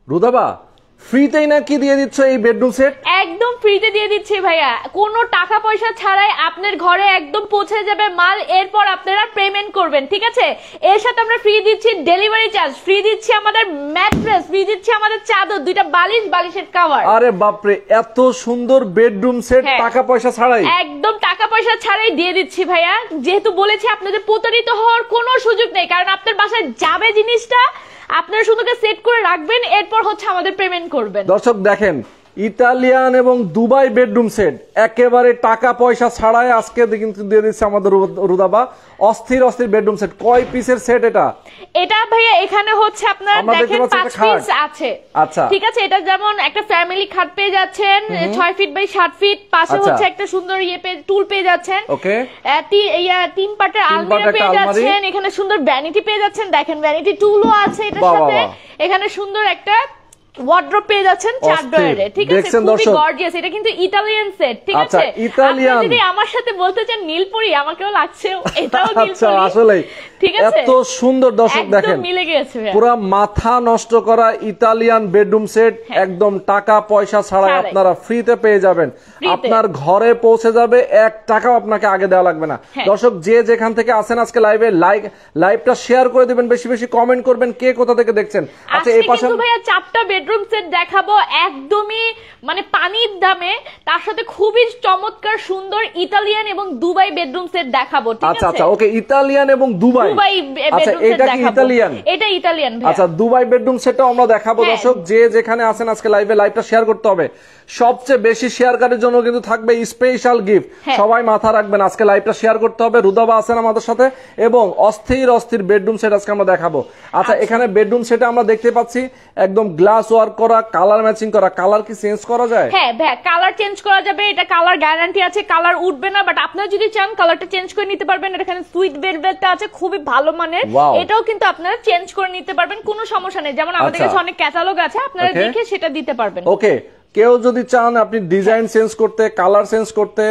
রুদাবা ফ্রিতেই নাকি দিয়ে দিচ্ছ এই বেডরুম সেট? একদম ফ্রিতে দিয়ে দিচ্ছি ভাইয়া, কোনো টাকা পয়সা ছাড়াই আপনার ঘরে একদম পৌঁছে যাবে মাল, এরপর আপনারা পেমেন্ট করবেন, ঠিক আছে? এর সাথে আমরা ফ্রি দিচ্ছি ডেলিভারি চার্জ, ফ্রি দিচ্ছি আমাদের ম্যাট্রেস, ফ্রি দিচ্ছি আমাদের চাদর, দুইটা বালিশ, বালিশের কভার। আরে বাপরে, এত সুন্দর বেডরুম সেট টাকা পয়সা ছাড়াই? একদম টাকা পয়সা ছাড়াই দিয়ে দিচ্ছি ভাইয়া, যেহেতু বলেছি আপনাদের প্রতারিত হওয়ার কোনো সুযোগ নেই, কারণ আপনার বাসায় যাবে জিনিসটা, আপনারা শুধু সেট করে রাখবেন, এরপর হচ্ছে আমাদের পেমেন্ট করবেন। দর্শক দেখেন, ইতালিয়ান এবং দুবাই বেডরুম সেট একেবারে টাকা পয়সা ছাড়াই আজকে কিন্তু দিয়ে দিচ্ছে আমাদের রুদাবা। অস্থির অস্থির বেডরুম সেট। কয় পিসের সেট এটা? এটা ভাইয়া এখানে হচ্ছে আপনারা দেখেন 5 পিস আছে। আচ্ছা, ঠিক আছে, এটা যেমন একটা ফ্যামিলি খাট পেয়ে যাচ্ছেন 6 ফিট বাই 7 ফিট, পাশে হচ্ছে একটা সুন্দর টুল পেয়ে যাচ্ছেন। ওকে, 3 পার্টের আলমিরা পেয়ে যাচ্ছেন, এখানে সুন্দর ভ্যানিটি পেয়ে যাচ্ছেন, দেখেন ভ্যানিটি টুলও আছে এটার সাথে, এখানে সুন্দর একটা ওয়ার্ড্রপ পেয়ে যাচ্ছেন 4 ডয়ারে, ঠিক আছে? খুবই গর্জিয়াস, এটা কিন্তু ইতালিয়ান সেট, ঠিক আছে? ইতালিয়ান। আপনি যদি আমার সাথে বলতে চান নীলপরি, আমাকেও লাগছে এটাও নীলপরি। আচ্ছা, আসলেই ঠিক আছে, এত সুন্দর। দর্শক দেখেন, একদম মিলে গেছে, পুরো মাথা নষ্ট করা ইতালিয়ান বেডরুম সেট, একদম টাকা পয়সা ছাড়াই আপনারা ফ্রিতে পেয়ে যাবেন, আপনার ঘরে পৌঁছে যাবে, 1 টাকাও আপনাকে আগে দেওয়া লাগবে না। দর্শক যে যেখান থেকে আসেন আজকে লাইভটা শেয়ার করে দিবেন, বেশি বেশি কমেন্ট করবেন কে কোথা থেকে দেখছেন। আচ্ছা, এই পাশে ভাইয়া 4টা বেডরুম সেট দেখাবো একদমই মানে পানির দামে, তার সাথে খুবই চমৎকার সুন্দর ইতালিয়ান এবং দুবাই বেডরুম সেট দেখাবো, ঠিক আছে? আচ্ছা আচ্ছা, ওকে, ইতালিয়ান এবং দুবাই। আচ্ছা, এটা কি ইতালিয়ান? এটা ইতালিয়ান ভাই। আচ্ছা, দুবাই বেডরুম সেটটা আমরা দেখাবো। দর্শক যে যেখানে আছেন আজকে লাইভটা শেয়ার করতে হবে। সবচেয়ে বেশি শেয়ারকারীর জন্য কিন্তু থাকবে স্পেশাল গিফট, সবাই মাথা রাখবেন। আজকে লাইভটা শেয়ার করতে হবে। রুদাবা আছেন আমাদের সাথে এবং অস্থির অস্থির বেডরুম সেট আজকে আমরা দেখাবো। আচ্ছা, এখানে বেডরুম সেটে আমরা দেখতে পাচ্ছি একদম গ্লাস ওয়ার্ক করা, কালার ম্যাচিং করা। কালার কি চেঞ্জ করা যায়? হ্যাঁ ভাই, কালার চেঞ্জ করা যাবে, এটা কালার গ্যারান্টি আছে, কালার উঠবে না, বাট আপনারা যদি চান কালারটা চেঞ্জ করে নিতে পারবেন। এখানে সুইট ভেলভেটটা আছে, খুবই ভালো মানের, এটাও কিন্তু আপনারা চেঞ্জ করে নিতে পারবেন, কোনো সমস্যা নেই। যেমন আমাদের কাছে অনেক ক্যাটালগ আছে, আপনারা দেখে সেটা দিতে পারবেন। ওকে, কেউ যদি চান আপনি ডিজাইন চেঞ্জ করতে, কালার চেঞ্জ করতে,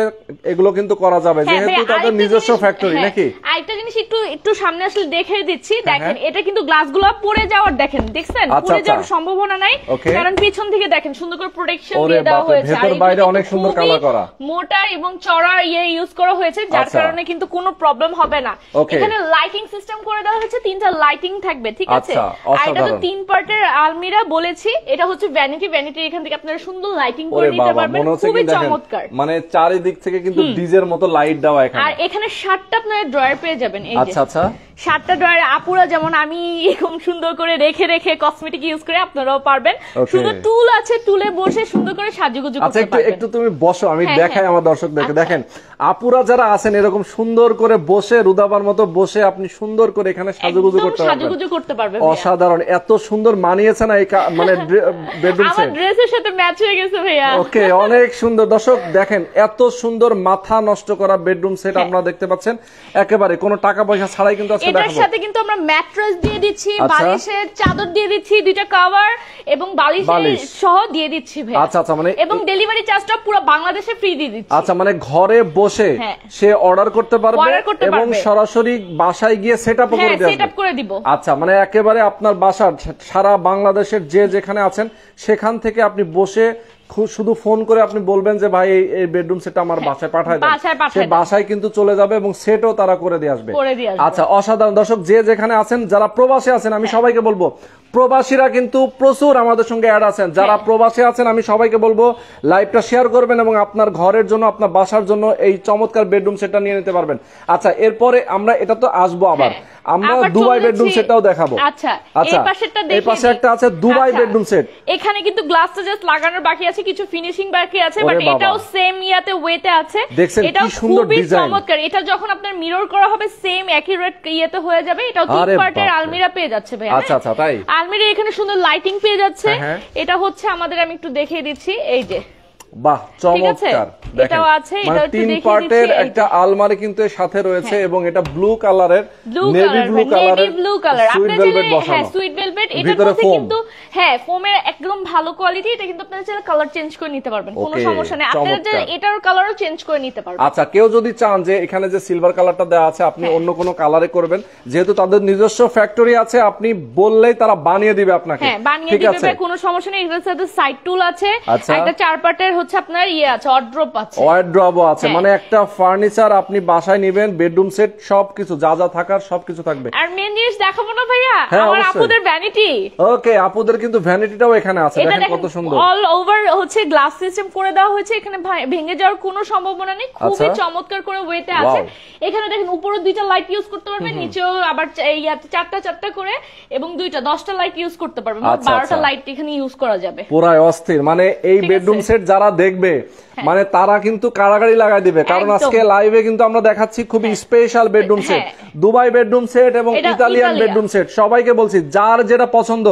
এগুলো কিন্তু করা যাবে, যেহেতু তাদের নিজস্ব ফ্যাক্টরি, নাকি? আরেকটা জিনিস একটু সামনে আসলে দেখে দিচ্ছি, দেখেন এটা কিন্তু গ্লাসগুলো পড়ে যাওয়ার, দেখছেন পড়ে যাওয়ার সম্ভাবনা নাই, কারণ পিছন থেকে দেখেন সুন্দর করে প্রোটেকশন দিয়ে দেওয়া হয়েছে, ভেতর বাইরে অনেক সুন্দর কালার করা, মোটা এবং চড়া ইউজ করা হয়েছে, যার কারণে কিন্তু কোনো প্রবলেম হবে না। এখানে লাইটিং সিস্টেম করে দেওয়া হয়েছে, 3টা লাইটিং থাকবে, ঠিক আছে? আর এটা তো 3 পার্টের আলমিরা বলেছি, এটা হচ্ছে ভ্যানিটি এখান থেকে আপনারা সুন্দর লাইটিং করে নিতে পারবেন, খুবই চমৎকার। মানে চারিদিক থেকে কিন্তু ডিজের মতো লাইট দেওয়া এখানে। আর এখানে 7টা আপনারা ড্রয়ার পেয়ে যাবেন, এই যে। আচ্ছা আচ্ছা, 7টা ড্রয়ার আপুরা যেমন আমি এরকম সুন্দর করে রেখে রেখে কসমেটিক ইউজ করে আপনারাও পারবেন। শুধু টুল আছে, টুলে বসে সুন্দর করে সাজুগুজু করতে পারবেন। আচ্ছা, একটু তুমি বসো, আমি দেখাই আমার দর্শকদেরকে। দেখেন, আপুরা যারা আছেন এরকম সুন্দর করে বসে, রুদাবার মতো বসে আপনি সুন্দর করে এখানে সাজুগুজু করতে পারবেন। অসাধারণ, এত সুন্দর মানিয়েছে না এই মানে বেডরুম সেট, আমার ড্রেসের সাথে ম্যাচ হয়ে গেছে ভাইয়া। ওকে, অনেক সুন্দর। দর্শক দেখেন, এত সুন্দর মাথা নষ্ট করা বেডরুম সেট আপনারা দেখতে পাচ্ছেন, একেবারে কোনো টাকা পয়সা ছাড়াই কিন্তু আজকে দেখাবো। এটার সাথে কিন্তু আমরা ম্যাট্রেস দিয়ে দিচ্ছি, বালিশের চাদর দিয়ে দিচ্ছি, 2টা কভার এবং বালিশ সহ দিয়ে দিচ্ছি ভাই। আচ্ছা আচ্ছা, মানে এবং ডেলিভারি চার্জটা পুরো বাংলাদেশে ফ্রি দিয়ে দিচ্ছি। আচ্ছা, মানে ঘরে বসে সে অর্ডার করতে পারবে এবং সরাসরি বাসায় গিয়ে সেটআপ করে দিব। আচ্ছা, মানে একেবারে আপনার বাসার সারা বাংলাদেশের যে যেখানে আছেন সেখান থেকে আপনি বসে শুধু ফোন করে আপনি বলবেন যে ভাই এই বেডরুম সেটটা আমার বাসায় পাঠায় দেন, সে বাসায় কিন্তু চলে যাবে এবং সেটও তারা করে দিয়ে আসবে। আচ্ছা, অসাধারণ। দর্শক যে যেখানে আছেন, যারা প্রবাসী আছেন, আমি সবাইকে বলবো, প্রবাসীরা কিন্তু প্রচুর আমাদের সঙ্গে অ্যাড আছেন, যারা প্রবাসী আছেন আমি সবাইকে বলবো লাইভটা শেয়ার করবেন এবং আপনার ঘরের জন্য, আপনার বাসার জন্য এই চমৎকার বেডরুম সেটটা নিয়ে নিতে পারবেন। আচ্ছা, এরপরে আমরা এটা তো আসবো, আবার আমরা দুবাই বেডরুম সেটটাও দেখাবো। আচ্ছা, এই পাশে একটা আছে দুবাই বেডরুম সেট, এখানে কিন্তু গ্লাসটা জাস্ট লাগানোর বাকি আছে, কিছু ফিনিশিং বাকি আছে, বাট এটাও সেম ওয়েতে আছে। এটাও খুবই চমৎকার, এটা যখন আপনার মিরর করা হবে সেম অ্যাকুরেট ইয়েতে হয়ে যাবে। এটাও 3 পার্টের আলমিরা পেয়ে যাচ্ছে ভাই। আচ্ছা আচ্ছা, তাই আলমিরা এখানে সুন্দর লাইটিং পেয়ে যাচ্ছে। এটা হচ্ছে আমাদের, আমি একটু দেখিয়ে দিচ্ছি, এই যে। বাহ, চমৎকার। এটাও আছে, এটা একটু 3 পার্টের একটা আলমারি কিন্তু এর সাথে রয়েছে এবং এটা ব্লু কালারের, নেভি ব্লু কালারের, সুইট ভেলভেট বসানো। হ্যাঁ, সুইট ভেলভেট, এটার মধ্যে কিন্তু ফোমের একদম ভালো কোয়ালিটি। এটা কিন্তু আপনারা চাইলে কালার চেঞ্জ করে নিতে পারবেন, কোনো সমস্যা নেই। আপনারা যে এটার কালারও চেঞ্জ করে নিতে পারবেন। আচ্ছা, কেউ যদি চান যে এখানে যে সিলভার কালারটা দেওয়া আছে আপনি অন্য কোনো কালারে করবেন, যেহেতু তাদের নিজস্ব ফ্যাক্টরি আছে, আপনি বললেই তারা বানিয়ে দিবে আপনাকে। হ্যাঁ, বানিয়ে দিবে, কোনো সমস্যা নেই। এটার সাথে সাইড টুল আছে, একটা 4 পার্টের হচ্ছে আপনার আছে, ওয়ার্ড্রপ আছে, ওয়ার্ড্রপও আছে। মানে একটা ফার্নিচার আপনি বাসায় নেবেন, বেডরুম সেট সবকিছু যা যা থাকার সবকিছু থাকবে। আর মেন জিনিস দেখাবো না ভাইয়া, আমার আপুদের ভ্যানিটি। ওকে, আপুদের কিন্তু ভ্যানিটিটাও এখানে আছে, দেখেন কত সুন্দর। অল ওভার হচ্ছে গ্লাস সিস্টেম করে দেওয়া হয়েছে, এখানে ভেঙে যাওয়ার কোনো সম্ভাবনা নেই, খুবই চমৎকার করে ওয়েতে আছে। এখানে দেখেন উপরে 2টা লাইট ইউজ করতে পারবেন, নিচেও আবার 4টা করে এবং 10টা লাইট ইউজ করতে পারবেন, 12টা লাইট এখানে ইউজ করা যাবে। পুরাই অস্থির। মানে এই বেডরুম সেট যারা দেখবে মানে তারা কিন্তু কারাগারি লাগাই দিবে, কারণ আজকে লাইভে কিন্তু আমরা দেখাচ্ছি খুবই special bedroom set, Dubai bedroom set এবং ইতালিয়ান বেডরুম সেট। সবাইকে বলছি যার যেটা পছন্দ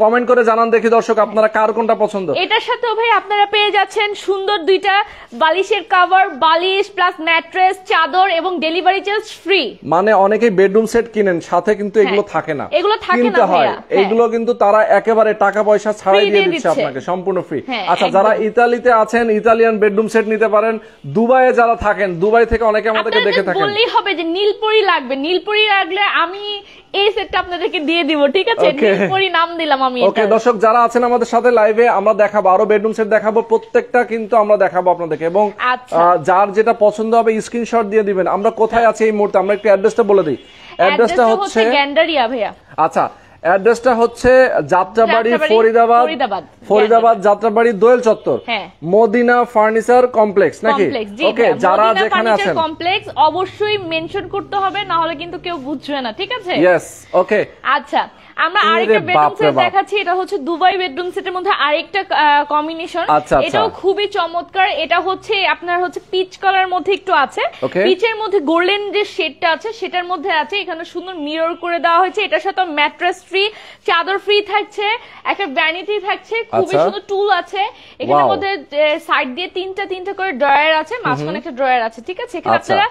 কমেন্ট করে জানান, দেখি দর্শক আপনারা কার কোনটা পছন্দ। এটার সাথে ভাই আপনারা পেয়ে যাচ্ছেন সুন্দর 2টা বালিশের কভার, বালিশ প্লাস ম্যাট্রেস, চাদর এবং ডেলিভারি চার্জ ফ্রি। মানে অনেকেই বেডরুম সেট কিনেন, সাথে কিন্তু এগুলো থাকে না, এগুলো থাকে না ভাইয়া। এগুলো কিন্তু তারা একেবারে টাকা পয়সা ছাড়াই দিয়ে দিচ্ছে আপনাকে, সম্পূর্ণ ফ্রি। আচ্ছা, যারা ইতালিতে আছেন ইতালিয়ান বেডরুম সেট নিতে পারেন। দুবাইয়ে যারা থাকেন, দুবাই থেকে অনেকে আমাদেরকে দেখে থাকেন, বললেই হবে যে নীলপরি লাগবে, নীলপরি লাগলে আমি এই সেটটা আপনাদেরকে দিয়ে দিব, ঠিক আছে? নীলপরি নাম দিলাম আমি। ওকে দর্শক, যারা আছেন আমাদের সাথে লাইভে, আমরা দেখাবো আরো বেডরুম সেট দেখাবো, প্রত্যেকটা কিন্তু আমরা দেখাবো আপনাদেরকে, এবং যার যেটা পছন্দ হবে স্ক্রিনশট দিয়ে দিবেন। আমরা কোথায় আছি এই মুহূর্তে, আমরা একটু অ্যাড্রেসটা বলে দিই। অ্যাড্রেসটা হচ্ছে গ্যান্ডারিয়া ভাইয়া। আচ্ছা, অ্যাড্রেসটা হচ্ছে যাত্রাবাড়ি ফরিদাবাদ যাত্রাবাড়ি দোয়েল চত্বর, মদিনা ফার্নিচার কমপ্লেক্স নাকি? ওকে, যারা যেখানে আছেন কমপ্লেক্স অবশ্যই মেনশন করতে হবে, না হলে কিন্তু কেউ বুঝবে না, ঠিক আছে? ইয়েস, ওকে। আচ্ছা, আমরা আরেকটা বেডরুম সেট দেখাচ্ছি। এটা হচ্ছে দুবাই বেডরুম সেটের মধ্যে আরেকটা কম্বিনেশন। এটাও খুবই চমৎকার। এটা হচ্ছে আপনার হচ্ছে পিচ কালার মধ্যে একটু আছে, পিচের মধ্যে গোল্ডেন যে শেডটা আছে সেটার মধ্যে আছে। এখানে সুন্দর মিরর করে দেওয়া হয়েছে। এটার সাথে ম্যাট্রেস ফ্রি, চাদর ফ্রি থাকছে, একটা ভ্যানিটি থাকছে, খুবই সুন্দর টুল আছে। এখানের মধ্যে সাইড দিয়ে তিনটা করে ড্রয়ার আছে, মাঝখানে একটা ড্রয়ার আছে, ঠিক আছে? এখানে আপনারা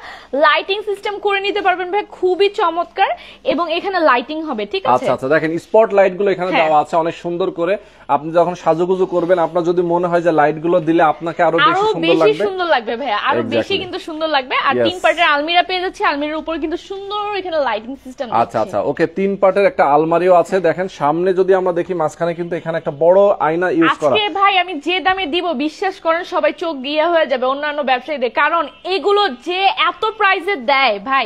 লাইটিং সিস্টেম করে নিতে পারবেন ভাই, খুবই চমৎকার। এবং এখানে লাইটিং হবে, ঠিক আছে? আচ্ছা, দেখেন স্পট লাইট গুলো এখানে দেওয়া আছে অনেক সুন্দর করে। আপনি যখন সাজুগুজু করবেন, আপনার যদি মনে হয় যে লাইট গুলো দিলে আপনাকে আরো বেশি সুন্দর লাগবে ভাইয়া, আরো বেশি কিন্তু সুন্দর লাগবে। আর 3 পার্টের আলমিরা পেয়ে যাচ্ছে, আলমিরার উপর কিন্তু সুন্দর এখানে লাইটিং সিস্টেম আছে। আচ্ছা, ওকে, 3 পার্টের একটা আলমারিও আছে। দেখেন সামনে যদি আমরা দেখি, মাঝখানে কিন্তু এখানে একটা বড় আয়না ইউজ করা। আজকে ভাই আমি যে দামে দিব, বিশ্বাস করেন সবাই চোখ গিয়া হয়ে যাবে অন্যান্য ব্যবসায়ীদের, কারণ এগুলো যে এত প্রাইসে দেয় ভাই,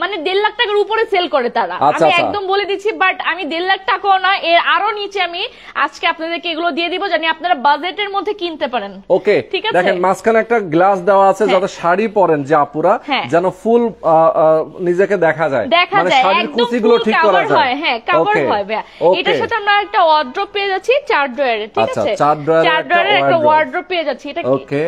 মানে 1.5 লাখ টাকার উপরে সেল করে তারা। আমি একদম বলে দিচ্ছি, বাট আমি 1.5 লাখ টাকাও না, এর আরো নিচে আমি আজকে আপনাদেরকে এগুলো দিয়ে দিব, জানি আপনারা বাজেটের মধ্যে কিনতে পারেন। ওকে, ঠিক আছে? দেখেন মাঝখানে একটা গ্লাস দেওয়া আছে, যাতে শাড়ি পরেন যে আপুরা যেন ফুল নিজেকে দেখা যায়, মানে শাড়ির কুচিগুলো ঠিক করা যায়। হ্যাঁ, কভার হয় ভাই। এটার সাথে আমরা একটা ওয়ার্ড্রপ পেয়ে যাচ্ছি 4 ড্রয়ারের, ঠিক আছে? 4 ড্রয়ারের একটা ওয়ার্ড্রপ পেয়ে যাচ্ছি। এটা ওকে,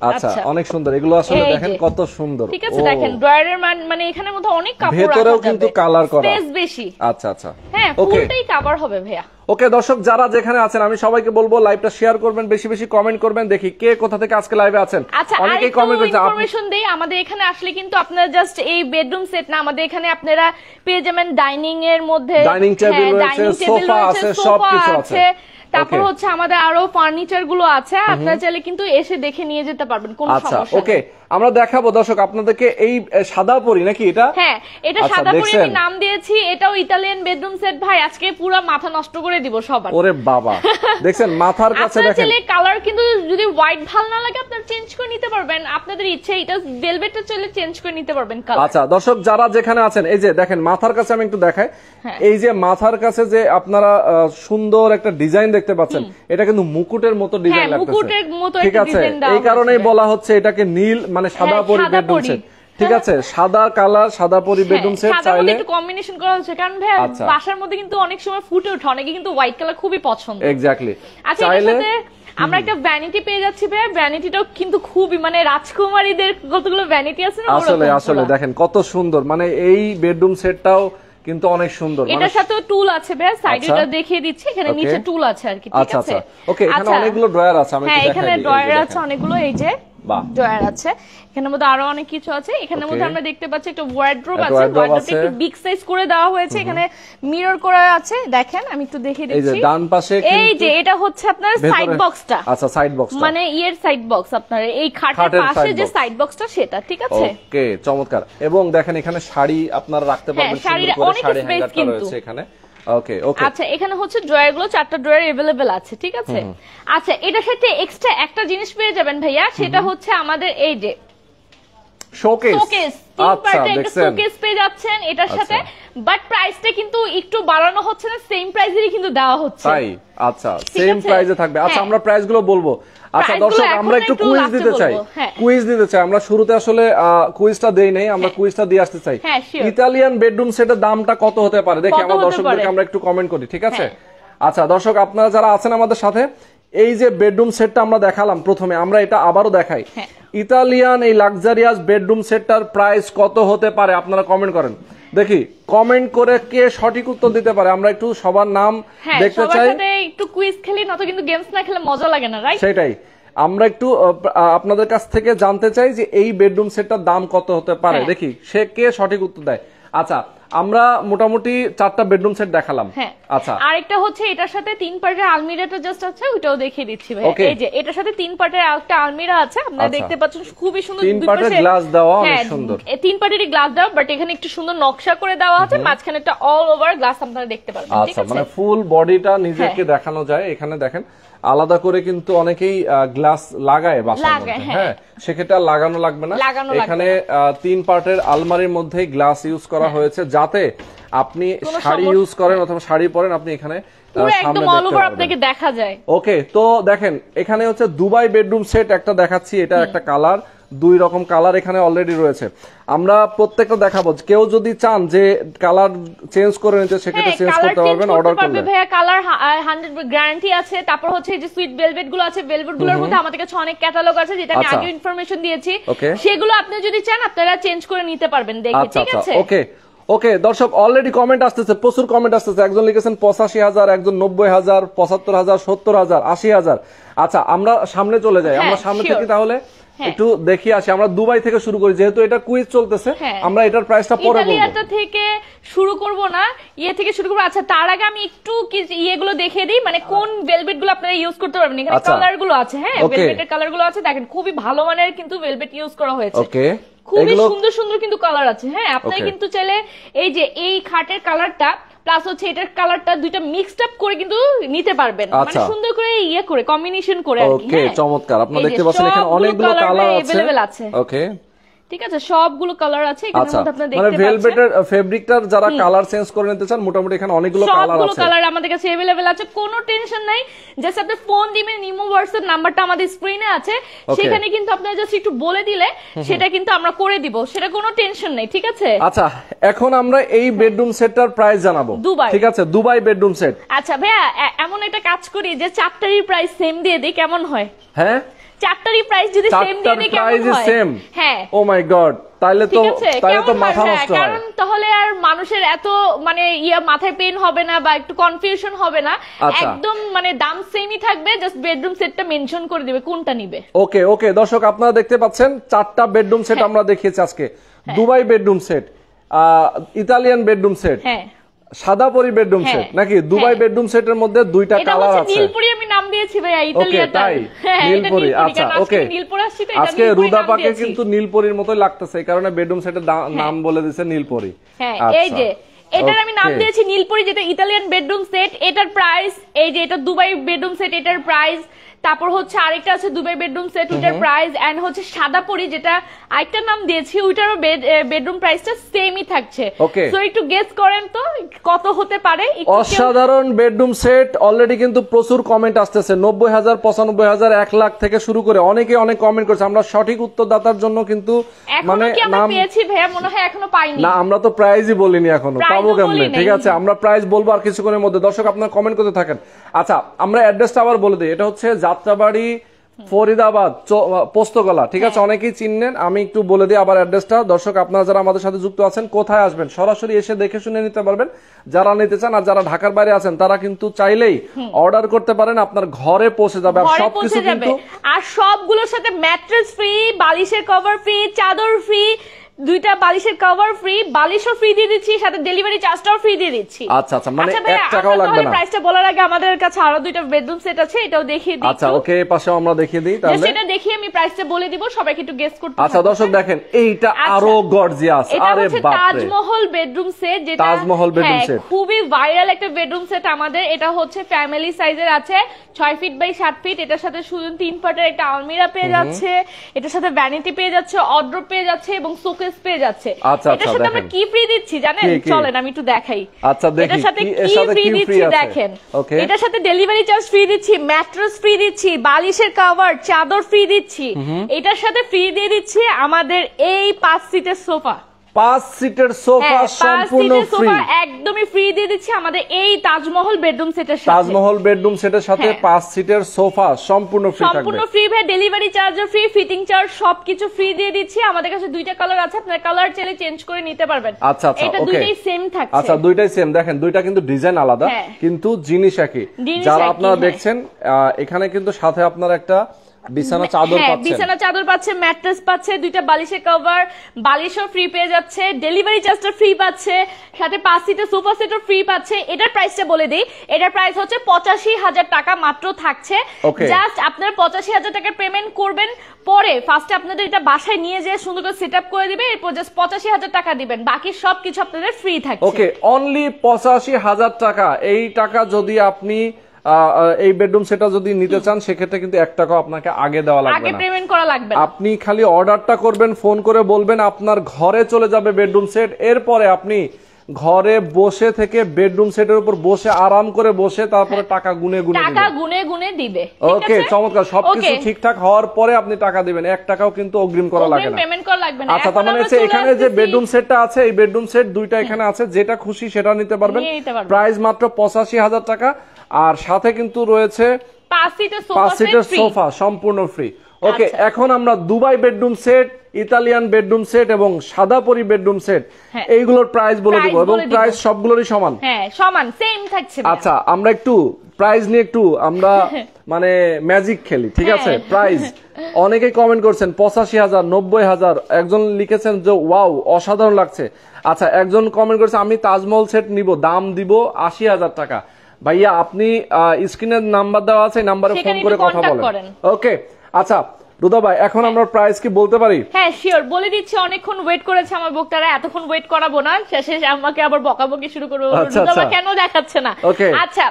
আচ্ছা, অনেক সুন্দর। এগুলো আসলে দেখেন কত সুন্দর, ঠিক আছে? দেখেন ড্রয়ারের মানে এখানের মধ্যে অনেক কাপড় আছে, ভেতরেও কিন্তু কালার করা, স্পেস বেশি। আচ্ছা, হ্যাঁ, ফুলটাই কভার হবে ভাইয়া। ওকে দর্শক, যারা যেখানে আছেন, আমি সবাইকে বলবো লাইভটা শেয়ার করবেন, বেশি কমেন্ট করবেন, দেখি কে কোথা থেকে আজকে লাইভে আছেন। অনেকেই কমেন্ট করেছেন। ইনফরমেশন দেই, আমাদের এখানে আসলে কিন্তু আপনারা জাস্ট এই বেডরুম সেট না, আমাদের এখানে আপনারা পেয়ে যাবেন ডাইনিং এর মধ্যে ডাইনিং টেবিল রয়েছে, সোফা আছে, সবকিছু আছে। তারপর হচ্ছে আমাদের আরো ফার্নিচার গুলো আছে, আপনারা চাইলে কিন্তু এসে দেখে নিয়ে যেতে পারবেন, কোনো সমস্যা নেই। ওকে, আমরা দেখাবো দর্শক আপনাদেরকে এই সাদাপরি নাকি এটা? হ্যাঁ, এটা সাদাপরি আমি নাম দিয়েছি। এটাও ইতালিয়ান বেডরুম সেট ভাই, আজকে পুরো মাথা নষ্ট করে দিব সবার। ওরে বাবা, দেখছেন মাথার কাছে দেখেন। আসলে কালার কিন্তু যদি হোয়াইট ভালো না লাগে আপনারা চেঞ্জ করে নিতে পারবেন, আপনাদের ইচ্ছে। এটা ভেলভেটটা চলে চেঞ্জ করে নিতে পারবেন কালার। আচ্ছা দর্শক, যারা যেখানে আছেন, এই যে দেখেন মাথার কাছে আমি একটু দেখাই। এই যে মাথার কাছে যে আপনারা সুন্দর একটা ডিজাইন দেখতে পাচ্ছেন, এটা কিন্তু মুকুটের মতো ডিজাইন লাগতেছে, মুকুটের মতো ঠিক আছে? এই কারণেই বলা হচ্ছে এটাকে নীল, মানে সাদাপরি বেডরুম সেট, ঠিক আছে? সাদা কালার, সাদাপরি বেডরুম সেট চাইলে একটু কম্বিনেশন করা হচ্ছে, কারণ ভাই বাসার মধ্যে কিন্তু অনেক সময় ফুটে ওঠে, অনেকে কিন্তু হোয়াইট কালার খুবই পছন্দ। এক্স্যাক্টলি। আচ্ছা, এর সাথে আমরা একটা ভ্যানিটি পেয়ে যাচ্ছি ভাই। ভ্যানিটিটাও কিন্তু খুবই, মানে রাজকুমারীদের কতগুলো ভ্যানিটি আছে না, আসলে দেখেন কত সুন্দর। মানে এই বেডরুম সেটটাও কিন্তু অনেক সুন্দর। এটার সাথে টুল আছে ভাই, সাইডটা দেখিয়ে দিচ্ছি, এখানে নিচে টুল আছে আর কি, ঠিক আছে? ওকে, এখানে অনেকগুলো ড্রয়ার আছে, আমি হ্যাঁ, এখানে ড্রয়ার আছে অনেকগুলো। এই যে ড্রয়ার আছে, এখানের মধ্যে আরো অনেক কিছু আছে। এখানের মধ্যে আমরা দেখতে পাচ্ছি একটা ওয়ার্ড্রোব আছে, ওয়ার্ড্রোবটা একটু বিগ সাইজ করে দেওয়া হয়েছে, এখানে মিরর করা আছে। দেখেন আমি একটু দেখিয়ে দিচ্ছি, এই যে ডান পাশে এই যে এটা হচ্ছে আপনার সাইড বক্সটা। আচ্ছা, সাইড বক্সটা মানে ইয়ের সাইড বক্স, আপনার এই খাটের পাশে যে সাইড বক্সটা সেটা, ঠিক আছে। ওকে, চমৎকার। এবং দেখেন এখানে শাড়ি আপনারা রাখতে পারবেন, শাড়ির অনেক স্পেস কিন্তু এখানে। ওকে ওকে, আচ্ছা এখানে হচ্ছে ড্রয়ার গুলো 4টা ড্রয়ার अवेलेबल আছে, ঠিক আছে। আচ্ছা এটার সাথে এক্সট্রা একটা জিনিস পেয়ে যাবেন ভাইয়া, সেটা হচ্ছে আমাদের এই যে শোকেস। তিন পার্টে একটা শোকেস পেয়ে যাচ্ছেন এটার সাথে, বাট প্রাইসটা কিন্তু একটু বাড়ানো হচ্ছে না, সেম প্রাইসেরই কিন্তু দেওয়া হচ্ছে। তাই, আচ্ছা সেম প্রাইসে থাকবে। আচ্ছা আমরা প্রাইস গুলো বলবো। আচ্ছা দর্শক, আমরা একটু কুইজ দিতে চাই। আমরা শুরুতে আসলে কুইজটা দেই নাই, আমরা কুইজটা দিয়ে আসতে চাই। ইতালিয়ান বেডরুম সেটের দামটা কত হতে পারে দেখি আমার দর্শকদেরকে আমরা একটু কমেন্ট করি, ঠিক আছে। আচ্ছা দর্শক, আপনারা যারা আছেন আমাদের সাথে, এই যে বেডরুম সেটটা আমরা দেখালাম প্রথমে, আমরা এটা আবারও দেখাই। ইতালিয়ান এই লাক্সারিয়াস বেডরুম সেটটার প্রাইস কত হতে পারে আপনারা কমেন্ট করেন দেখি। কমেন্ট করে কে সঠিক উত্তর দিতে পারে আমরা একটু সবার নাম দেখতে চাই। একটু কুইজ খেলি, নয়তো কিন্তু গেমস না খেলে মজা লাগে না, রাইট? সেটাই আমরা একটু আপনাদের কাছ থেকে জানতে চাই যে এই বেডরুম সেটটার দাম কত হতে পারে, দেখি সে কে সঠিক উত্তর দেয়। আচ্ছা আমরা মোটামুটি 4টা বেডরুম সেট দেখালাম। আচ্ছা আরেকটা হচ্ছে এটার সাথে 3 পার্টের আলমিরাটা জাস্ট আছে, ওটাও দেখিয়ে দিচ্ছি ভাই। এই যে এটার সাথে 3 পার্টের একটা আলমিরা আছে, আপনারা দেখতে পাচ্ছেন, খুবই সুন্দর। 3 পার্টের গ্লাস দেওয়া, অনেক সুন্দর। 3 পার্টেরই গ্লাস দেওয়া, বাট এখানে একটু সুন্দর নকশা করে দেওয়া আছে, মাঝখানে একটা অল ওভার গ্লাস আপনারা দেখতে পারবেন, ঠিক আছে। আচ্ছা মানে ফুল বডিটা নিজেকে দেখানো যায়। এখানে দেখেন আলাদা করে কিন্তু অনেকেই গ্লাস লাগায় বাসার মধ্যে, হ্যাঁ সেক্ষেত্রে আর লাগানো লাগবে না। এখানে 3 পার্টের আলমারির মধ্যে গ্লাস ইউজ করা হয়েছে, যাতে আপনি শাড়ি ইউজ করেন অথবা শাড়ি পরেন, আপনি এখানে আপনাকে দেখা যায়। ওকে, তো দেখেন এখানে হচ্ছে দুবাই বেডরুম সেট একটা দেখাচ্ছি, এটা একটা কালার, 2 রকম কালার এখানে অলরেডি রয়েছে। আমরা প্রত্যেকটা দেখাবো, কেউ যদি চান যে কালার চেঞ্জ করে নিতে সেক্ষেত্রে চেঞ্জ করতে পারবেন অর্ডার করলে। ভাইয়া কালার 100 গ্যারান্টি আছে। তারপর হচ্ছে যে সুইট ভেলভেট গুলো আছে, ভেলভেট গুলোর মধ্যে আমাদের কাছে অনেক ক্যাটালগ আছে, যেটা আমি আগে ইনফরমেশন দিয়েছি, সেগুলো আপনি যদি চান আপনারা চেঞ্জ করে নিতে পারবেন, দেখে, ঠিক আছে। ওকে ওকে দর্শক, অলরেডি কমেন্ট আসতেছে, প্রচুর কমেন্ট আসতেছে। একজন লিখেছেন 85,000, একজন 90,000, 75,000, 70,000, 80,000। আচ্ছা আমরা সামনে চলে যাই, আমরা সামনে থেকে তাহলে একটু দেখি আসি। আমরা দুবাই থেকে শুরু করি, যেহেতু এটা কুইজ চলতেছে, আমরা এটার প্রাইসটা পরে বলবো। ইতালিয়াটা থেকে শুরু করব না, থেকে শুরু করব। আচ্ছা তার আগে আমি একটু ইয়েগুলো দেখিয়ে দিই, মানে কোন ভেলভেট গুলো আপনারা ইউজ করতে পারবেন। এখানে কালার গুলো আছে, ভেলভেটের কালার গুলো আছে, দেখেন খুবই ভালো মানের কিন্তু ভেলভেট ইউজ করা হয়েছে। খুবই সুন্দর সুন্দর কিন্তু কালার আছে। আপনি কিন্তু চাইলে এই যে এই খাটের কালারটা প্লাস হচ্ছে এটার কালারটা দুইটা মিক্সড আপ করে কিন্তু নিতে পারবেন, মানে সুন্দর করে করে কম্বিনেশন করে আর কি। ওকে চমৎকার, আপনারা দেখতে পাচ্ছেন এখানে অনেকগুলো কালার আছে। ওকে ঠিক আছে, সবগুলো কালার আছে এখানে মধ্যে আপনারা দেখতে পাচ্ছেন। ভেলভেটের ফেব্রিকটার যারা কালার চেঞ্জ করে নিতে চান, মোটামুটি এখানে অনেকগুলো কালার আছে, সবগুলো কালার আমাদের কাছে अवेलेबल আছে, কোনো টেনশন নাই। জাস্ট আপনি ফোন দিবেন, ইমো হোয়াটসঅ্যাপ নাম্বারটা আমাদের স্ক্রিনে আছে, সেখানে কিন্তু আপনারা জাস্ট একটু বলে দিলে সেটা কিন্তু আমরা করে দিব, সেটা কোনো টেনশন নাই, ঠিক আছে। আচ্ছা এখন আমরা এই বেডরুম সেটটার প্রাইস জানাবো, ঠিক আছে, দুবাই বেডরুম সেট। আচ্ছা ভাইয়া এমন একটা কাজ করি যে 4টারই প্রাইস সেম দিয়ে দিই, কেমন হয়? হ্যাঁ 4টারই প্রাইস যদি সেম দিয়ে দিই কেমন হয়? হ্যাঁ ও মাই গড, তাহলে তো মাথা নষ্ট হয়, কারণ তাহলে আর মানুষের এত মানে মাথায় পেন হবে না বা একটু কনফিউশন হবে না, একদম মানে দাম সেমই থাকবে, জাস্ট বেডরুম সেটটা মেনশন করে দিবে কোনটা নিবে। ওকে ওকে দর্শক, আপনারা দেখতে পাচ্ছেন 4টা বেডরুম সেট আমরা দেখিয়েছি আজকে। Dubai bedroom set, Italian bedroom set, সাদাপরি বেডরুম সেট, নাকি দুবাই বেডরুম সেটের মধ্যে 2টা কালার আছে। নীলপরি আমি নাম দিয়েছি ভাইয়া, ইতালিয়ানটা নীলপরি। আচ্ছা ওকে, আজকে রুদাপাকে কিন্তু নীলপরির মতোই লাগতেছে, এই কারণে বেডরুম সেটের নাম বলে দিয়েছে নীলপরি। এই যে এটার আমি নাম দিয়েছি নীলপরি, যেটা ইতালিয়ান বেডরুম সেট। এটার প্রাইস এই যে এটা দুবাই বেডরুম সেট, এটার প্রাইস। তারপর হচ্ছে আরেকটা আছে দুবাই বেডরুম সেট, ওইটার প্রাইস। এন্ড হচ্ছে সাদাপরি, যেটা আরেকটা নাম দিয়েছি, ওইটারও বেডরুম প্রাইসটা সেমই থাকছে। সো একটু গেস করেন তো কত হতে পারে। অসাধারণ বেডরুম সেট, অলরেডি কিন্তু প্রচুর কমেন্ট আসতেছে, 90,000, 95,000, 1 লাখ থেকে শুরু করে অনেকে অনেক কমেন্ট করছে। আমরা সঠিক উত্তরদাতার জন্য কিন্তু মানে নাম পেয়েছি ভাইয়া, মনে হয় এখনো পাইনি। না আমরা তো প্রাইজই বলিনি এখনো, পাবো কেমনে? ঠিক আছে আমরা প্রাইস বলবো আর কিছুক্ষণের মধ্যে। দর্শক আপনারা কমেন্ট করতে থাকেন। আচ্ছা আমরা অ্যাড্রেসটা আবার বলে দিই, এটা হচ্ছে যাত্রাবাড়ি ফরিদাবাদ পোস্তগোলা, ঠিক আছে, অনেকেই চিনেন। আমি একটু বলে দিই আবার অ্যাড্রেসটা। দর্শক আপনারা যারা আমাদের সাথে যুক্ত আছেন, কোথায় আসবেন? সরাসরি এসে দেখে শুনে নিতে পারবেন যারা নিতে চান। আর যারা ঢাকার বাইরে আছেন তারা কিন্তু চাইলেই অর্ডার করতে পারেন, আপনার ঘরে পৌঁছে যাবে। আর সবকিছু কিন্তু, আর সবগুলোর সাথে ম্যাট্রেস ফ্রি, বালিশের কভার ফ্রি, চাদর ফ্রি, 2টা বালিশের কভার ফ্রি, বালিশও ফ্রি দিয়ে দিচ্ছি, সাথে ডেলিভারি চার্জটাও ফ্রি দিয়ে দিচ্ছি। আচ্ছা আচ্ছা, মানে 1 টাকাও লাগবে না। প্রাইসটা বলার আগে আমাদের কাছে আরো 2টা বেডরুম সেট আছে, এটাও দেখিয়ে দিই। আচ্ছা ওকে, পাশেও আমরা দেখিয়ে দিই তাহলে। সেটা দেখিয়ে আমি প্রাইসটা বলে দিব, সবাইকে একটু গেস করতে। আচ্ছা দর্শক দেখেন, এইটা আরো গর্জিয়াস। আরে বাপ রে, তাজমহল বেডরুম সেট, যেটা তাজমহল বেডরুম সেট খুবই ভাইরাল একটা বেডরুম সেট আমাদের। এটা হচ্ছে ফ্যামিলি সাইজের আছে, 6 ফিট বাই 7 ফিট। এটার সাথে শুধু 3 পার্টের একটা আলমিরা পেয়ে যাচ্ছে, এটার সাথে ভ্যানিটি পেয়ে যাচ্ছে, ওয়ার্ড্রোব পেয়ে যাচ্ছে এবং শোকেস পেয়ে যাচ্ছে। আচ্ছা এটার সাথে আমরা কি ফ্রি দিচ্ছি জানেন? চলেন আমি একটু দেখাই। আচ্ছা দেখি এটার সাথে কি ফ্রি দিচ্ছি দেখেন। এটার সাথে ডেলিভারি চার্জ ফ্রি দিচ্ছি, ম্যাট্রেস ফ্রি দিচ্ছি, বালিশের কভার, চাদর ফ্রি দিচ্ছি। এটার সাথে ফ্রি দিয়ে দিচ্ছি আমাদের এই 5 সিটের সোফা। 5 সিটের সোফা সম্পূর্ণ ফ্রি, একদমই ফ্রি দিয়ে দিচ্ছি আমাদের এই তাজমহল বেডরুম সেটের সাথে। তাজমহল বেডরুম সেটের সাথে 5 সিটের সোফা সম্পূর্ণ ফ্রি থাকবে। সম্পূর্ণ ফ্রি ভাই, ডেলিভারি চার্জও ফ্রি, ফিটিং চার্জ সবকিছু ফ্রি দিয়ে দিচ্ছি। আমাদের কাছে 2টা কালার আছে, আপনারা কালার চাইলে চেঞ্জ করে নিতে পারবেন। আচ্ছা আচ্ছা, এটা দুইটাই সেম থাকছে। আচ্ছা দুইটাই সেম, দেখেন দুইটা কিন্তু ডিজাইন আলাদা কিন্তু জিনিস একই। যারা আপনারা দেখছেন এখানে কিন্তু সাথে আপনারা একটা বিছানা চাদর পাচ্ছেন, বিছানা চাদর পাচ্ছে, ম্যাট্রেস পাচ্ছে, 2টা বালিশের কভার, বালিশও ফ্রি পেয়ে যাচ্ছে, ডেলিভারি চার্জটা ফ্রি পাচ্ছে, সাথে 5 সিটের সোফা সেটও ফ্রি পাচ্ছে। এটার প্রাইসটা বলে দেই, এটার প্রাইস হচ্ছে 85,000 টাকা মাত্র থাকছে। জাস্ট আপনারা 85,000 টাকা পেমেন্ট করবেন, পরে ফার্স্টে আপনাদের এটা বাসায় নিয়ে যেয়ে সুন্দর করে সেটআপ করে দিবে, এরপর জাস্ট 85,000 টাকা দিবেন, বাকি সবকিছু আপনাদের ফ্রি থাকছে। ওকে, অনলি 85,000 টাকা। এই টাকা যদি আপনি এই বেডরুম সেটটা যদি নিতে চান সেক্ষেত্রে কিন্তু 1 টাকা আপনাকে আগে দেওয়া লাগবে না, আগে পেমেন্ট করা লাগবে না। আপনি খালি অর্ডারটা করবেন, ফোন করে বলবেন, আপনার ঘরে চলে যাবে বেডরুম সেট। এরপরে আপনি ঘরে বসে থেকে বেডরুম সেটের উপর বসে আরাম করে বসে তারপরে টাকা গুনে গুনে দিবে। ওকে, চমৎকার। সবকিছু ঠিকঠাক হওয়ার পরে আপনি টাকা দিবেন, 1 টাকাও কিন্তু অগ্রিম করা লাগে না, পেমেন্ট করা লাগবে না। আচ্ছা, তার মানে এখানে যে বেডরুম সেটটা আছে, এই বেডরুম সেট 2টা এখানে আছে, যেটা খুশি সেটা নিতে পারবেন। প্রাইস মাত্র 85,000 টাকা। আর সাথে কিন্তু রয়েছে 5 সিটের সোফা সম্পূর্ণ ফ্রি। ওকে, এখন আমরা Dubai bedroom set, Italian bedroom set এবং সাদাপরি বেডরুম সেট এইগুলোর প্রাইস বলে দিব, এবং প্রাইস সবগুলোরই সমান, সমান সেম থাকছে। আচ্ছা, আমরা একটু প্রাইস নিয়ে একটু আমরা মানে ম্যাজিক খেলি, ঠিক আছে? প্রাইস অনেকেই কমেন্ট করছেন 85,000, 90,000, একজন লিখেছেন যে ওয়াও অসাধারণ লাগছে। আচ্ছা, একজন কমেন্ট করেছে আমি তাজমহল সেট নিব, দাম দিব 80,000 টাকা। ভাইয়া আপনি স্ক্রিনের নাম্বার দেওয়া আছে, নাম্বারে ফোন করে কথা বলেন। ওকে, আচ্ছা রুদা ভাই, এখন আমরা প্রাইস কি বলতে পারি? হ্যাঁ শিওর, বলে দিচ্ছি। অনেকক্ষণ ওয়েট করেছে আমার বক্তারা, এতক্ষণ ওয়েট করাবো না, শেষে আমাকে আবার বকাবকি শুরু করবে, রুদা ভাই কেন দেখাচ্ছে না। আচ্ছা,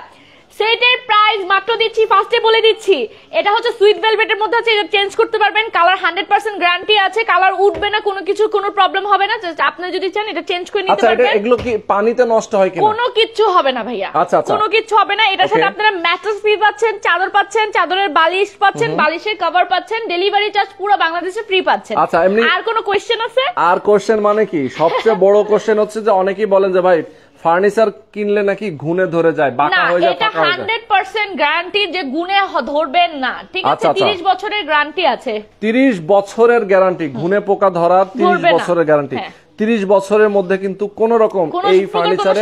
সেটের প্রাইস মাত্র দিচ্ছি, ফার্স্টে বলে দিচ্ছি, এটা হচ্ছে সুইট ভেলভেটের মধ্যে আছে, এটা চেঞ্জ করতে পারবেন, কালার 100% গ্যারান্টি আছে, কালার উঠবে না, কোনো কিছু কোনো প্রবলেম হবে না, জাস্ট আপনি যদি চান এটা চেঞ্জ করে নিতে পারবেন। আচ্ছা, এগুলো কি পানিতে নষ্ট হয় কিনা? কোনো কিছু হবে না ভাইয়া, কোনো কিছু হবে না। এটার সাথে আপনারা ম্যাট্রেস ফ্রি পাচ্ছেন, চাদর পাচ্ছেন, চাদরের বালিশ পাচ্ছেন, বালিশের কভার পাচ্ছেন, ডেলিভারি চার্জ পুরো বাংলাদেশে ফ্রি পাচ্ছেন। আচ্ছা, এমনি আর কোনো কোশ্চেন আছে? আর কোশ্চেন মানে কি, সবচেয়ে বড় কোশ্চেন হচ্ছে যে অনেকেই বলেন যে ভাই ফার্নিচার কিনলে নাকি গুনে ধরে যায়, বাঁকা হয়ে যায়, ফাঁকা হয়ে যায়। 100% গ্যারান্টি যে গুনে ধরবেন না, ঠিক আছে? 30 বছরের গ্যারান্টি আছে, 30 বছরের গ্যারান্টি, গুনে পোকা ধরার 30 বছরের গ্যারান্টি। 30 বছরের মধ্যে কিন্তু কোন রকম এই ফার্নিচারে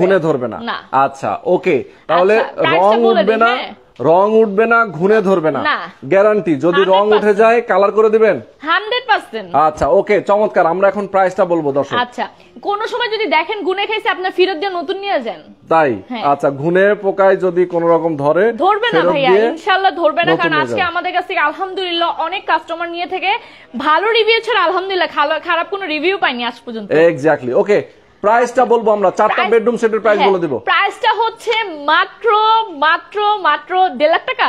গুনে ধরবে না। আচ্ছা ওকে, তাহলে রং উঠবে না, রং উঠবে না, ঘুনে ধরবে না, গ্যারান্টি। যদি রং উঠে যায় কালার করে দিবেন 100%। আচ্ছা ওকে, চমৎকার। আমরা এখন প্রাইসটা বলবো দর্শক। আচ্ছা, কোন সময় যদি দেখেন গুনে খাইছে, আপনার ফেরত দিয়ে নতুন নিয়ে যান, তাই? আচ্ছা, ঘুনে পোকায় যদি কোন রকম ধরবে না ভাইয়া, ইনশাআল্লাহ ধরবে না, কারণ আজকে আমাদের কাছ থেকে আলহামদুলিল্লাহ অনেক কাস্টমার নিয়ে থেকে ভালো রিভিউ ছাড়া আলহামদুলিল্লাহ খারাপ কোনো রিভিউ পাইনি আজ পর্যন্ত। এক্স্যাক্টলি। ওকে, প্রাইসটা বলবো আমরা, 4টা বেডরুম সেটের প্রাইস বলে দিব। প্রাইসটা হচ্ছে মাত্র 1.5 লাখ টাকা।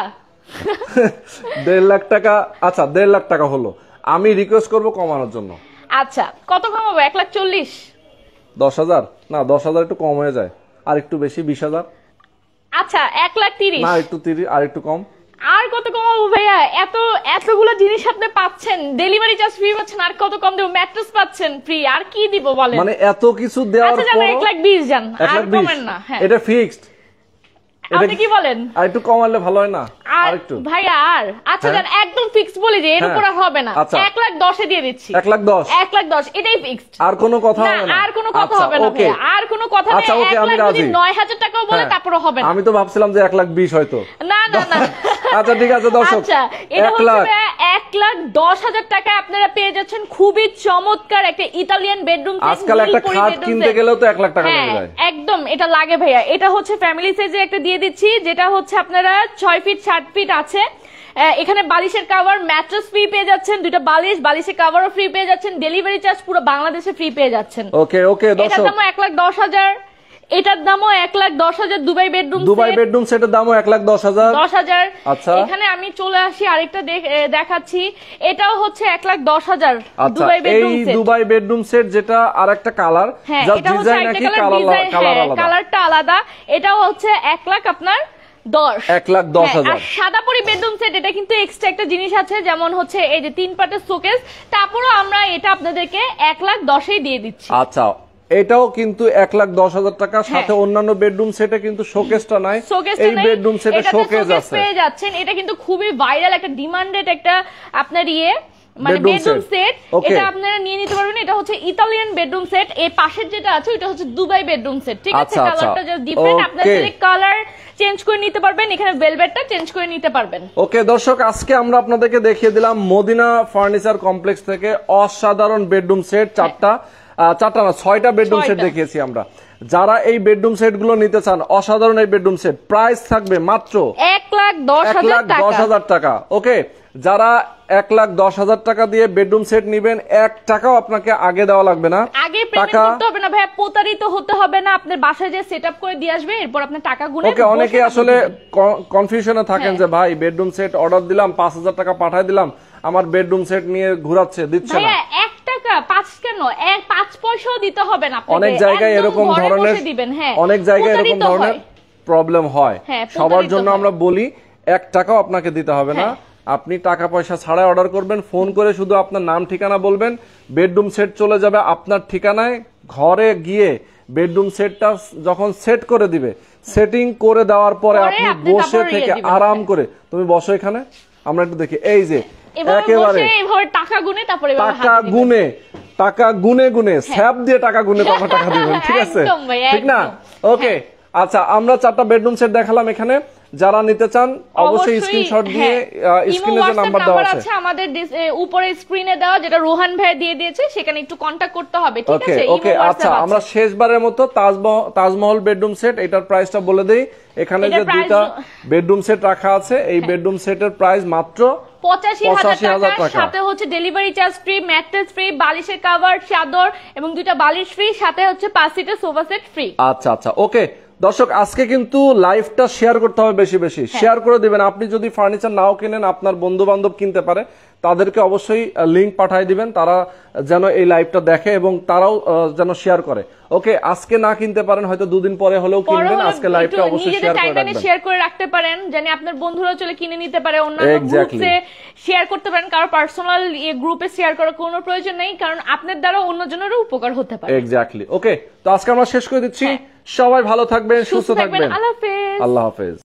1.5 লাখ টাকা। আচ্ছা, 1.5 লাখ টাকা হলো। আমি রিকোয়েস্ট করব কমানোর জন্য। আচ্ছা, কত কমাবো? 1,40,000? 10,000 না, 10,000 একটু কম হয়ে যায়, আর একটু বেশি 20,000। আচ্ছা, 1,30,000 না, একটু 30, আর একটু কম। আর কত কমাবো ভাইয়া? এতগুলো জিনিস আপনি পাচ্ছেন, ডেলিভারি চার্জ ফ্রি পাচ্ছেন, আর কত কম দেব? ম্যাট্রেস পাচ্ছেন ফ্রি, আর কি দিব বলেন? মানে এত কিছু দেওয়ার পর 1,20,000 জান, আর কমেন না। এটা ফিক্সড আপনি কি বলেন? আর একটু কমালে ভালো হয় না? আর একটু ভাই আর আচ্ছা জান একদম ফিক্সড বলি যে এর উপর হবে না। 1,10,000 এ দিয়ে দিচ্ছি। 1,10,000 1,10,000 এটাই ফিক্সড। আর কোনো কথা হবে না? আর কোনো কথা হবে না। আর কোনো কথা নেই। 1,09,000 টাকাও বলে তারপরও হবে না। আমি তো ভাবছিলাম যে 1,20,000 হয়তো। না না না। আচ্ছা ঠিক আছে দর্শক। আচ্ছা এটা হচ্ছে 1,10,000 টাকায় আপনারা পেয়ে যাচ্ছেন খুবই চমৎকার একটা ইতালিয়ান বেডরুম সেট। আজকাল একটা খাট কিনতে গেলেও তো 1,00,000 টাকা লাগে যায়। একদম এটা লাগে ভাইয়া। এটা হচ্ছে ফ্যামিলি সাইজে একটা দিয়ে দিচ্ছি, যেটা হচ্ছে আপনারা 6 ফিট 7 ফিট আছে। এখানে বালিশের কভার, ম্যাট্রেস ফ্রি পেয়ে যাচ্ছেন, দুইটা বালিশের কভারও ফ্রি পেয়ে যাচ্ছেন, ডেলিভারি চার্জ পুরো বাংলাদেশে ফ্রি পেয়ে যাচ্ছেন। ওকে ওকে দর্শক, এটার দামও 1,10,000, এটার দামও 1,10,000। দুবাই বেডরুম সেটের দামও 1,10,000। 10,000। আচ্ছা এখানে আমি চলে আসি আরেকটা দেখাচ্ছি, এটাও হচ্ছে 1,10,000 দুবাই বেডরুম সেট। এই দুবাই বেডরুম সেট যেটা আরেকটা কালার, জাস্ট ডিজাইন নাকি কালার আলাদা, কালারটা আলাদা। এটাও হচ্ছে 1,00,000 আপনার 1,10,000। আর সাদাপরি বেডরুম সেট, এটা কিন্তু এক্সট্রা একটা জিনিস আছে, যেমন হচ্ছে এই যে 3 পার্টের শোকেস, তারপরও আমরা এটা আপনাদেরকে 1,10,000 দিয়ে দিচ্ছি। আচ্ছা এটাও কিন্তু 1,10,000 টাকা, সাথে অন্যান্য বেডরুম সেটে কিন্তু শোকেসটা নাই, এই বেডরুম সেটে শোকেস আছে পেয়ে যাচ্ছেন। এটা কিন্তু খুবই ভাইরাল একটা ডিমান্ডেড একটা আপনার মানে বেডরুম সেট, এটা আপনারা নিয়ে নিতে পারবেন। এটা হচ্ছে ইতালিয়ান বেডরুম সেট। এই পাশের যেটা আছে ওটা হচ্ছে দুবাই বেডরুম সেট, ঠিক আছে? কালারটা জাস্ট ডিফারেন্ট, আপনারা কালার চেঞ্জ করে নিতে পারবেন, এখানে ভেলভেটটা চেঞ্জ করে নিতে পারবেন। ওকে দর্শক, আজকে আমরা আপনাদেরকে দেখিয়ে দিলাম মদিনা ফার্নিচার কমপ্লেক্স থেকে অসাধারণ বেডরুম সেট, চারটা না 6টা বেডরুম সেট দেখিয়েছি আমরা। যারা এই বেডরুম সেট গুলো নিতে চান, অসাধারণ এই বেডরুম সেট, প্রাইস থাকবে মাত্র 1,10,000 টাকা। ওকে, যারা 1,10,000 টাকা দিয়ে বেডরুম সেট নিবেন, 1 টাকাও আপনাকে আগে দেওয়া লাগবে না, আগে পেমেন্ট করতে হবে না ভাই, প্রতারিত হতে হবে না। আপনার বাসায় যে সেটআপ করে দিয়ে আসবে, এরপর আপনার টাকা গুনে। ওকে, অনেকে আসলে কনফিউশনে থাকেন যে ভাই বেডরুম সেট অর্ডার দিলাম, 5,000 টাকা পাঠিয়ে দিলাম, আমার বেডরুম সেট নিয়ে ঘোরাচ্ছে, দিচ্ছে না। 1 টাকা 5 কেন, 5 পয়সাও দিতে হবে না। অনেক জায়গায় এরকম ধরনের প্রবলেম হয়। সবার জন্য আমরা বলি 1 টাকাও আপনাকে দিতে হবে না, আপনি টাকা পয়সা ছাড়াই অর্ডার করবেন। ফোন করে শুধু আপনার নাম ঠিকানা বলবেন, বেডরুম সেট চলে যাবে আপনার ঠিকানায়। ঘরে গিয়ে বেডরুম সেটটা যখন সেট করে দিবে, সেটিং করে দেওয়ার পরে আপনি বসে থেকে আরাম করে, তুমি বসো এখানে, আমরা একটু দেখি। এই যে একেবারে টাকা গুনে স্যাপ দিয়ে টাকা গুনে তারপর টাকা দিবেন, ঠিক আছে? ঠিক না? ওকে আচ্ছা, আমরা 4টা বেডরুম সেট দেখালাম এখানে। যারা নিতে চান অবশ্যই স্ক্রিনশট দিয়ে, স্ক্রিনে যে নাম্বার দেওয়া আছে আমাদের উপরে স্ক্রিনে দেওয়া, যেটা রোহান ভাই দিয়ে দিয়েছে, সেখানে একটু কন্টাক্ট করতে হবে, ঠিক আছে? ওকে আচ্ছা, আমরা শেষবারের মতো তাজমহল বেডরুম সেট, এটার প্রাইসটা বলে দেই। এখানে যে দুইটা বেডরুম সেট রাখা আছে, এই বেডরুম সেটের প্রাইস মাত্র 85,000 টাকা, সাথে হচ্ছে delivery charge free, mattress free, বালিশের কভার, চাদর এবং 2টা বালিশ ফ্রি, সাথে হচ্ছে 5 সিটের সোফা সেট ফ্রি। আচ্ছা আচ্ছা ওকে দর্শক, আজকে কিন্তু লাইভটা শেয়ার করতে হবে, বেশি বেশি শেয়ার করে দিবেন। আপনি যদি ফার্নিচার নাও কিনেন, আপনার বন্ধু বান্ধব কিনতে পারে, তাদেরকে অবশ্যই লিংক পাঠিয়ে দিবেন, তারা যেন এই লাইভটা দেখে এবং তারাও যেন শেয়ার করে। ওকে, আজকে না কিনতে পারেন, হয়তো 2 দিন পরে হলেও কিনবেন, আজকে লাইভটা অবশ্যই শেয়ার করে রাখতে পারেন, যেন আপনার বন্ধুরা চলে কিনে নিতে পারে, অন্যান্য গ্রুপে শেয়ার করতে পারেন। কারণ পার্সোনাল গ্রুপে শেয়ার করার কোনো প্রয়োজন নেই, কারণ আপনার দ্বারা অন্যজনেরও উপকার হতে পারে। এক্স্যাক্টলি। ওকে, তো আজকে আমরা শেষ করে দিচ্ছি। সবাই ভালো থাকবেন, সুস্থ থাকবেন, আল্লাহ হাফেজ। আল্লাহ হাফেজ।